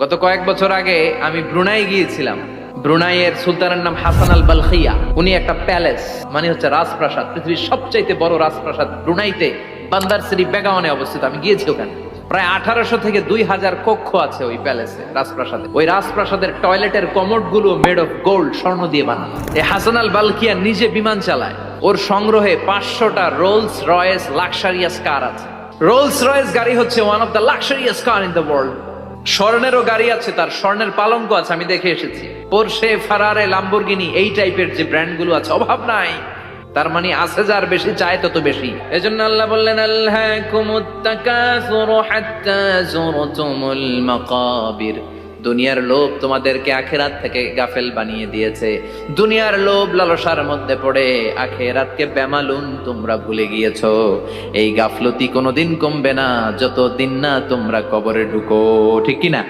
গত কয়েক বছর আগে আমি ব্রুনাই গিয়েছিলাম। ব্রুনাইয়ের সুলতানের নাম হাসান আল বালখিয়া। উনি একটা প্যালেস, মানে হচ্ছে রাজপ্রাসাদ, পৃথিবীর সবচাইতে বড় রাজপ্রাসাদ ব্রুনাইতে বান্দার সিরি বেগাওয়ানে অবস্থিত। আমি গিয়েছি ওখানে। প্রায় 1800 থেকে 2000 কক্ষ আছে ওই প্যালেসে, রাজপ্রাসাদে। ওই রাজপ্রাসাদের টয়লেটের কমোড গুলো মেড অফ গোল্ড, স্বর্ণ দিয়ে বানানো। এই হাসান আল বালখিয়া নিজে বিমান চালায়। ওর সংগ্রহে 500টা রোলস রয়েস লাক্সারিয়াস কার আছে। রোলস রয়েস গাড়ি হচ্ছে one of the luxurious car in the world. স্বর্ণেরও গাড়ি আছে, তার স্বর্ণের পালঙ্ক আছে, আমি দেখে এসেছি। পোরশে, ফারারে, লাম্বরগিনি, এই টাইপের যে ব্র্যান্ড গুলো আছে, অভাব নাই। তার মানে আছে, যার বেশি চায় তত বেশি। এজন্য আল্লাহ বললেন, আল্লাহকুমুত তাকাসুরু হাত্তা যুরতুমুল মাকাবির। দুনিয়ার লোভ তোমাদেরকে আখিরাত থেকে গাফেল বানিয়ে দিয়েছে। দুনিয়ার লোভ লালসার মধ্যে পড়ে আখিরাতকে বেমালুম তোমরা ভুলে গিয়েছো। এই গাফলতি কোনোদিন কমবে না যতদিন না তোমরা কবরে ঢুকো, ঠিক কিনা?